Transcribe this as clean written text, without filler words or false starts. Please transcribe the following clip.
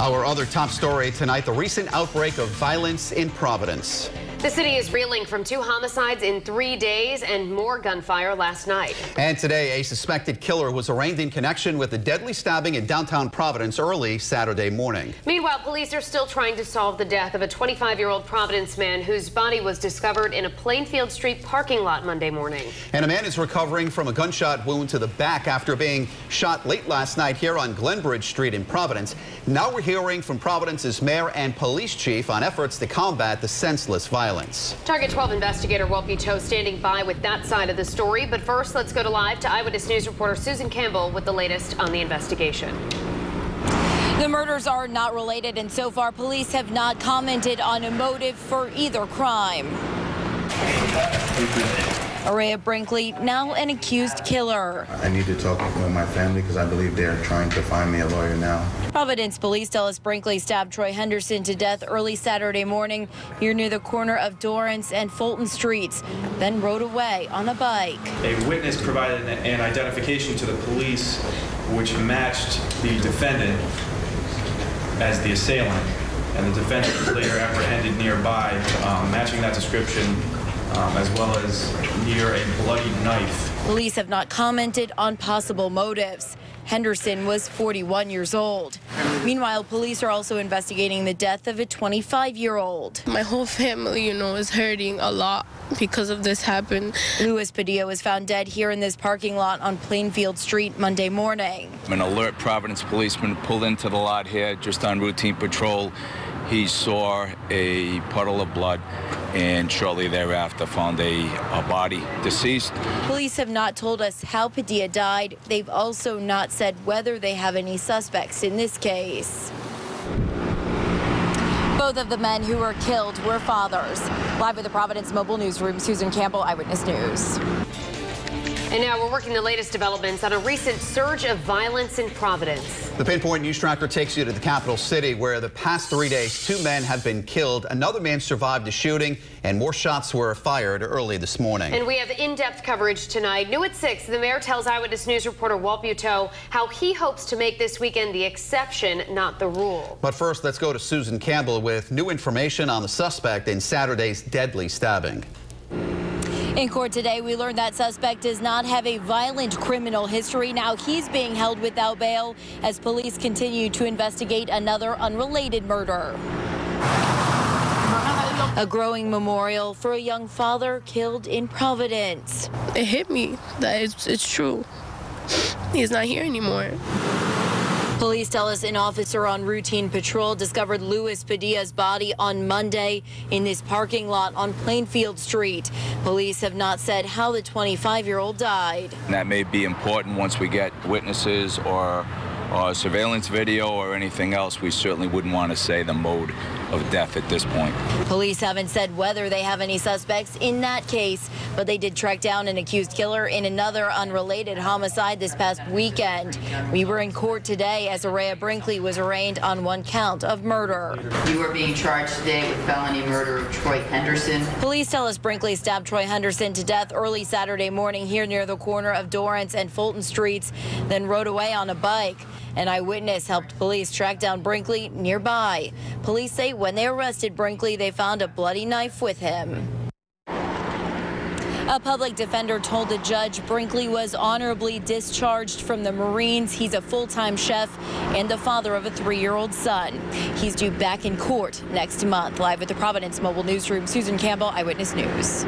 Our other top story tonight, the recent outbreak of violence in Providence. The city is reeling from 2 homicides in 3 days and more gunfire last night. And today, a suspected killer was arraigned in connection with a deadly stabbing in downtown Providence early Saturday morning. Meanwhile, police are still trying to solve the death of a 25-year-old Providence man whose body was discovered in a Plainfield Street parking lot Monday morning. And a man is recovering from a gunshot wound to the back after being shot late last night here on Glenbridge Street in Providence. Now we're hearing from Providence's mayor and police chief on efforts to combat the senseless violence. Target 12 investigator Walt Buteau standing by with that side of the story. But first, let's go to live to Eyewitness News reporter Susan Campbell with the latest on the investigation. The murders are not related, and so far police have not commented on a motive for either crime. Araya Brinkley, now an accused killer. I need to talk with my family because I believe they're trying to find me a lawyer now. Providence police tell us Brinkley stabbed Troy Henderson to death early Saturday morning here near the corner of Dorrance and Fulton Streets, then rode away on a bike. A witness provided an identification to the police which matched the defendant as the assailant, and the defendant was later apprehended nearby, matching that description, as well as near a bloody knife. Police have not commented on possible motives. Henderson was 41 years old. Meanwhile, police are also investigating the death of a 25-year-old. My whole family, is hurting a lot because of this happened. Louis Padilla was found dead here in this parking lot on Plainfield Street Monday morning. An alert Providence policeman pulled into the lot here just on routine patrol. He saw a puddle of blood and shortly thereafter found a body deceased. Police have not told us how Padilla died. They've also not said whether they have any suspects in this case. Both of the men who were killed were fathers. Live at the Providence Mobile Newsroom, Susan Campbell, Eyewitness News. And now we're working the latest developments on a recent surge of violence in Providence. The Pinpoint News Tracker takes you to the capital city where the past 3 days, 2 men have been killed. Another man survived the shooting and more shots were fired early this morning. And we have in-depth coverage tonight. New at 6, the mayor tells Eyewitness News reporter Walt Buteau how he hopes to make this weekend the exception, not the rule. But first, let's go to Susan Campbell with new information on the suspect in Saturday's deadly stabbing. In court today, we learned that suspect does not have a violent criminal history. Now he's being held without bail as police continue to investigate another unrelated murder. A growing memorial for a young father killed in Providence. It hit me that it's true. He's not here anymore. Police tell us an officer on routine patrol discovered Louis Padilla's body on Monday in this parking lot on Plainfield Street. Police have not said how the 25-year-old died. That may be important once we get witnesses or surveillance video or anything else. We certainly wouldn't want to say the mode of death at this point. Police haven't said whether they have any suspects in that case, but they did track down an accused killer in another unrelated homicide this past weekend. We were in court today as Araya Brinkley was arraigned on 1 count of murder. You are being charged today with felony murder of Troy Henderson. Police tell us Brinkley stabbed Troy Henderson to death early Saturday morning here near the corner of Dorrance and Fulton Streets, then rode away on a bike. An eyewitness helped police track down Brinkley nearby. Police say when they arrested Brinkley, they found a bloody knife with him. A public defender told the judge Brinkley was honorably discharged from the Marines. He's a full-time chef and the father of a 3-year-old son. He's due back in court next month. Live at the Providence Mobile Newsroom, Susan Campbell, Eyewitness News.